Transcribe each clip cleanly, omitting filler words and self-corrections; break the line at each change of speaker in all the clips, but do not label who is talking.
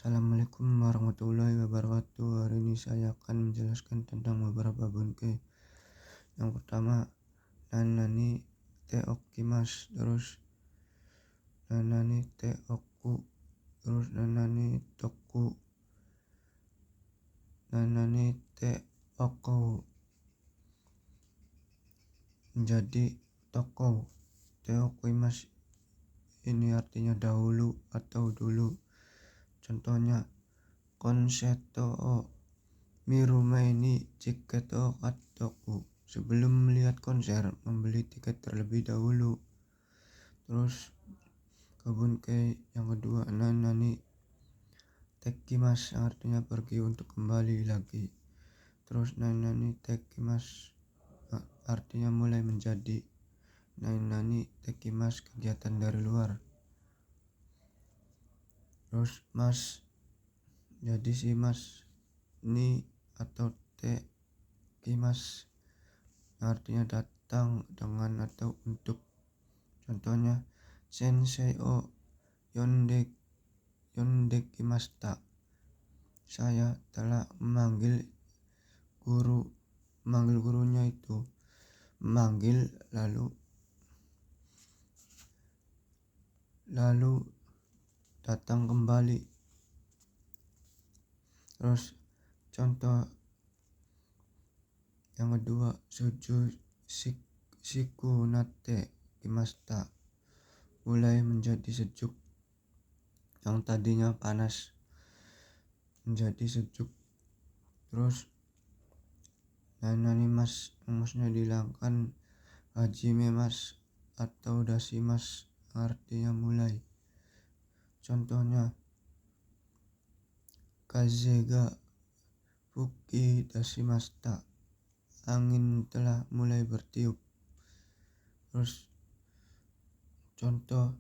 Assalamualaikum warahmatullahi wabarakatuh. Hari ini saya akan menjelaskan tentang beberapa bunke. Yang pertama, nanani te okimasu, terus nanani te oku, terus nanani toku, nanani te okou, menjadi toko. Te okimasu ini artinya dahulu atau dulu. Contohnya, konseto o mirumae tiket o katoku. Sebelum melihat konser, membeli tiket terlebih dahulu. Terus kebun yang kedua, nanani tekimasu, artinya pergi untuk kembali lagi. Terus nanani tekimasu artinya mulai menjadi. Nanani tekimasu, kegiatan dari luar. Terus mas, jadi si mas ni atau tekimasu artinya datang dengan atau untuk. Contohnya, sensei o yondekimashita, saya telah memanggil guru. Memanggil gurunya itu memanggil lalu datang kembali. Terus contoh yang kedua, suju shiku nate kimashita, mulai menjadi sejuk. Yang tadinya panas menjadi sejuk. Terus nanani mas, masnya dihilangkan. Hajime mas atau dasimas, artinya mulai. Contohnya, kaze ga fuki dashimashita, angin telah mulai bertiup. Terus contoh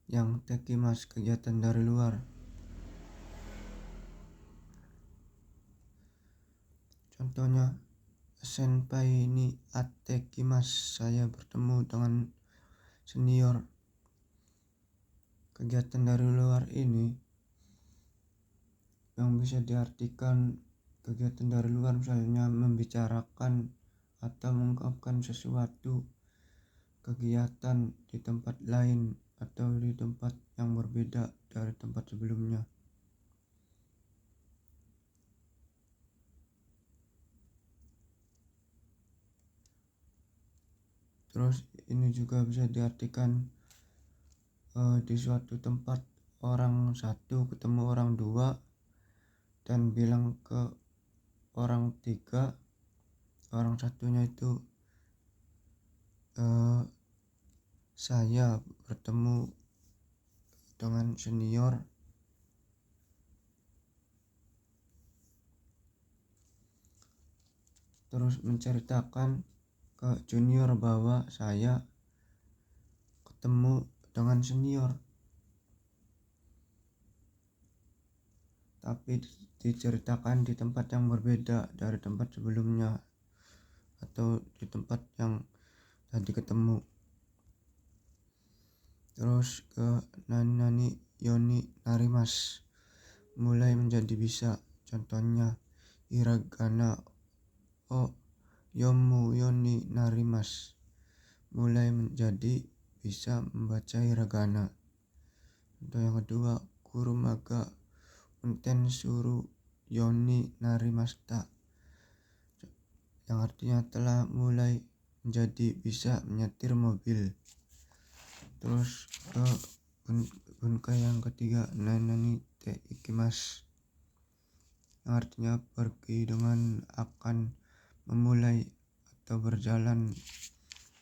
yang tekimasu, kegiatan dari luar. Contohnya, senpai ni atekimasu, saya bertemu dengan senior. Kegiatan dari luar ini yang bisa diartikan kegiatan dari luar, misalnya membicarakan atau mengungkapkan sesuatu kegiatan di tempat lain atau di tempat yang berbeda dari tempat sebelumnya. Terus ini juga bisa diartikan di suatu tempat orang satu ketemu orang dua dan bilang ke orang tiga, orang satunya itu saya bertemu dengan senior. Terus menceritakan ke junior bahwa saya ketemu dengan senior, tapi diceritakan di tempat yang berbeda dari tempat sebelumnya atau di tempat yang tadi ketemu. Terus ke nanani yoni narimasu, mulai menjadi bisa. Contohnya, hiragana o yomu yoni narimasu, mulai menjadi bisa membaca hiragana. Contoh yang kedua, kurumaga unten suru yoni narimashita, yang artinya telah mulai menjadi bisa menyetir mobil. Terus ke bunkai yang ketiga, nanani te ikimasu, yang artinya pergi dengan akan, memulai atau berjalan,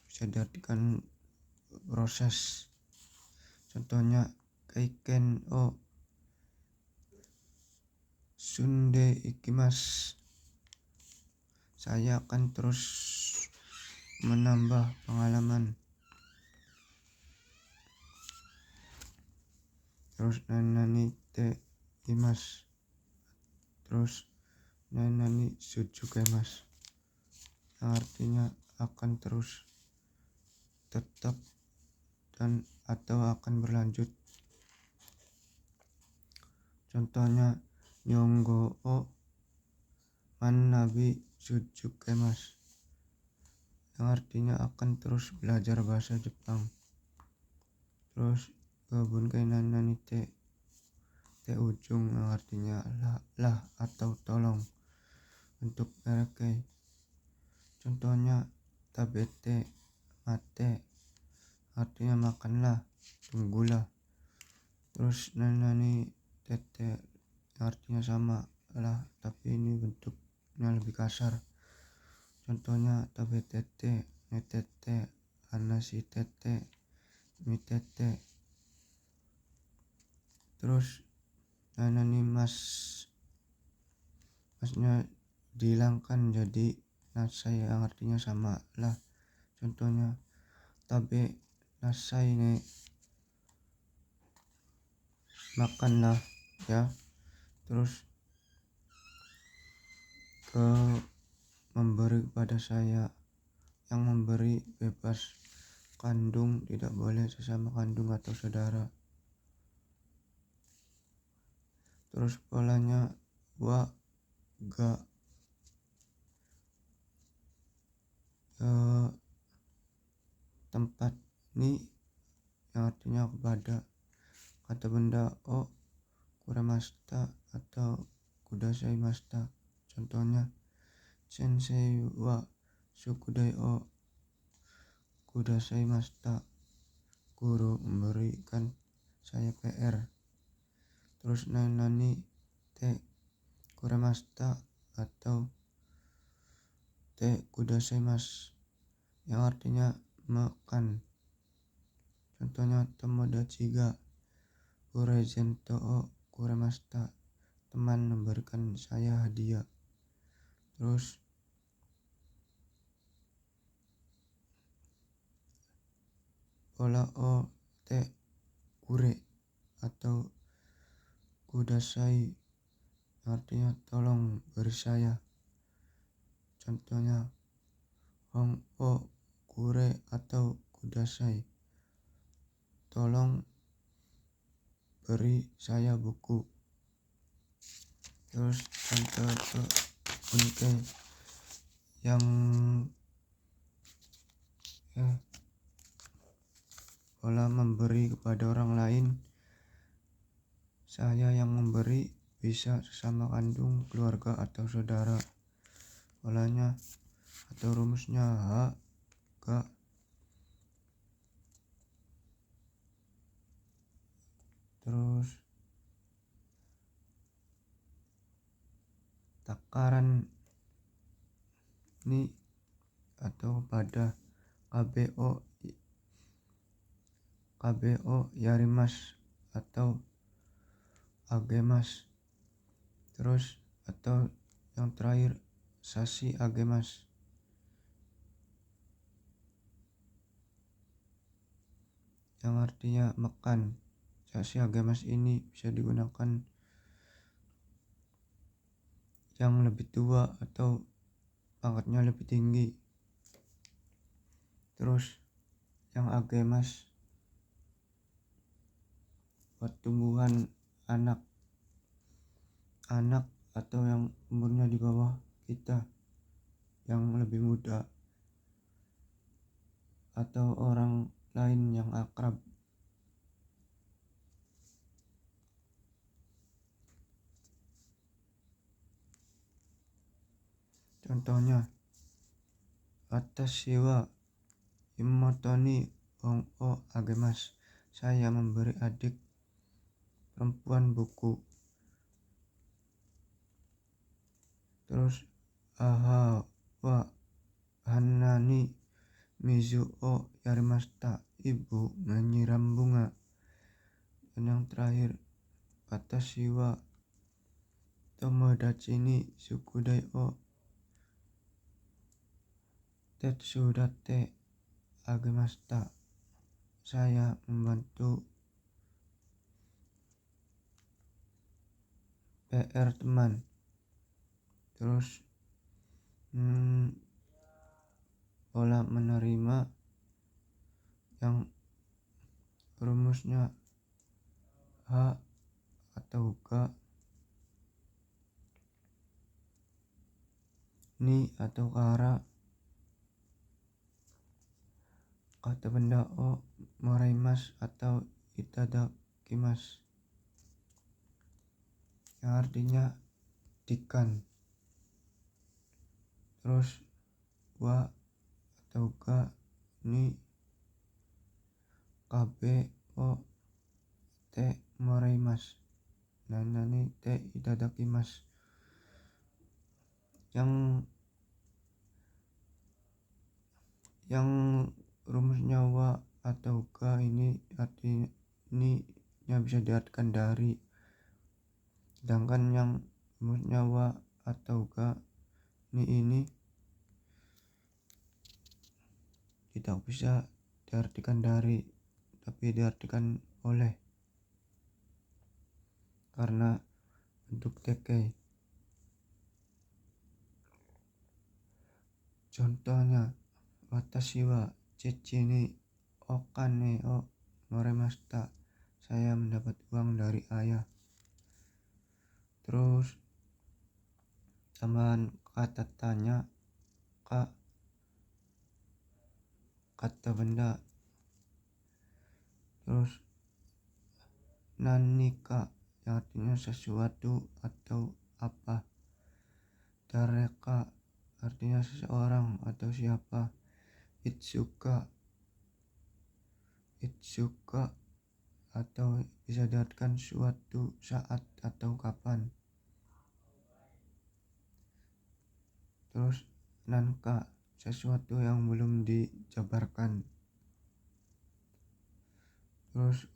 bisa diartikan proses. Contohnya, kaiken o sunde ikimasu, saya akan terus menambah pengalaman. Terus nanani te ikimasu, terus nanani sujukemasu, yang artinya akan terus, tetap, dan atau akan berlanjut. Contohnya nyonggo o man nabi sujukemas, yang artinya akan terus belajar bahasa Jepang. Terus gabun kainanani te ujung, yang artinya lah atau tolong untuk mereka. Contohnya tabete mate, artinya makanlah, tunggulah. Terus nanani tete, yang artinya sama lah, tapi ini bentuknya lebih kasar. Contohnya tabetete, netete, anasi tete, mitete. Terus nanani masnya dihilangkan jadi nasai, yang artinya sama lah. Contohnya tabe nasai ne, makanlah ya. Terus ke memberi kepada saya, yang memberi bebas, kandung tidak boleh sesama kandung atau saudara. Terus polanya wa ga tempat ni, yang artinya kepada. Kata benda o kuramasta atau kudasai masta. Contohnya sensei wa sukudai o kudasai masta, guru memberikan saya PR. Terus nani te kuramasta atau te kudasai mas, yang artinya makan. Contohnya tomodachi ga presento o kuramasta, teman memberikan saya hadiah. Terus pola o te kure atau kudasai, artinya tolong beri saya. Contohnya hong o kure atau kudasai, tolong beri saya buku. Terus contoh ke unke yang pola memberi kepada orang lain. Saya yang memberi, bisa sesama kandung, keluarga atau saudara. Polanya atau rumusnya ha ga terus takaran ni atau pada KBO yarimas atau agemas. Terus atau yang terakhir sasi agemas, yang artinya makan. Sasi agemas ini bisa digunakan yang lebih tua atau pangkatnya lebih tinggi. Terus yang agemas pertumbuhan anak atau yang umurnya di bawah kita, yang lebih muda atau orang lain yang akrab. Contohnya watashi wa imoto ni hon o agemas, saya memberi adik perempuan buku. Terus aha wa hana ni mizu o yarimashita, ibu menyiram bunga. Dan yang terakhir watashi wa tomodachi ni sukudai o tetsudate agemashita, saya membantu PR teman. Terus pola menerima yang rumusnya ha atau ga ni atau kara, kata benda o moraimasu atau itadakimasu yang artinya dikan. Terus wa atau ga ni kabe o te moraimasu, nani te itadakimasu. Yang rumusnya wa atau ga ini artinya bisa diartikan dari, sedangkan yang rumusnya wa atau ga ini tidak bisa diartikan dari, tapi diartikan oleh karena bentuk teke. Contohnya, watashi wa ceci ni okane o moremashita, saya mendapat uang dari ayah. Terus tambahan kata tanya, ka, kata benda. Terus nanika yang artinya sesuatu atau apa. Dareka artinya seseorang atau siapa. Itsuka atau bisa diartikan suatu saat atau kapan. Terus nanka sesuatu yang belum dijabarkan. Terus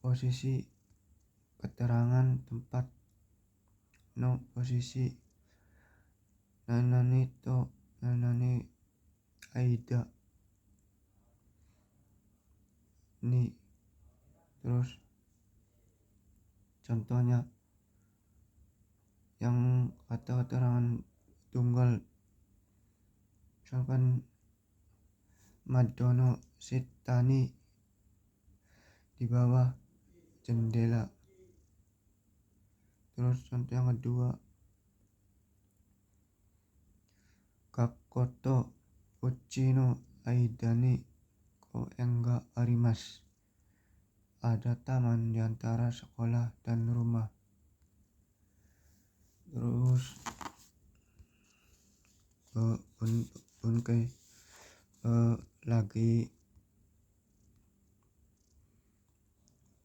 posisi, keterangan, tempat, no posisi, nanani to, nanani aida ni. Terus contohnya yang kata keterangan tunggal, misalkan madono setani, di bawah jendela. Terus contoh yang kedua, kakoto uchi no aidani ko enga arimasu, ada taman di antara sekolah dan rumah. Terus lagi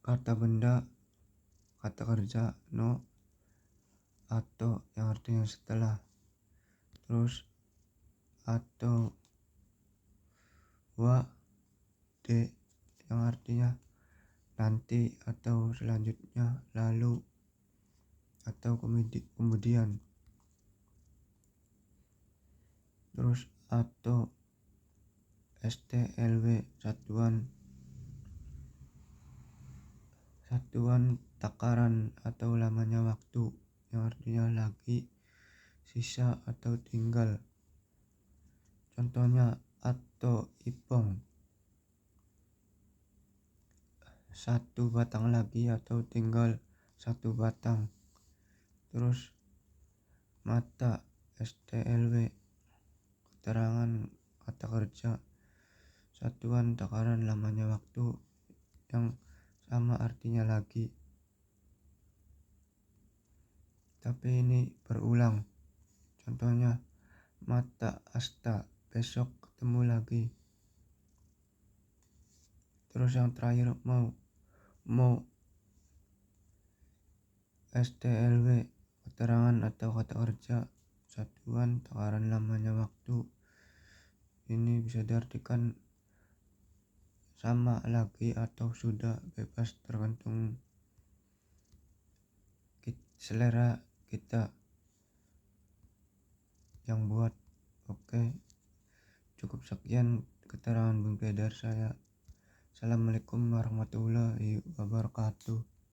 kata benda, kata kerja no atau yang artinya setelah. Terus atau wa de yang artinya nanti atau selanjutnya, lalu atau kemudian. Terus atau STLW satuan takaran atau lamanya waktu, yang artinya lagi, sisa atau tinggal. Contohnya atau ipong, satu batang lagi atau tinggal satu batang. Terus mata STLW keterangan kata kerja, satuan takaran lamanya waktu yang sama artinya lagi, tapi ini berulang. Contohnya mata asta, besok ketemu lagi. Terus yang terakhir mau STLW keterangan atau kata kerja, satuan takaran lamanya waktu, ini bisa diartikan sama, lagi, atau sudah, bebas, tergantung selera kita yang buat. Oke, cukup sekian keterangan bingkai dari saya. Assalamualaikum warahmatullahi wabarakatuh.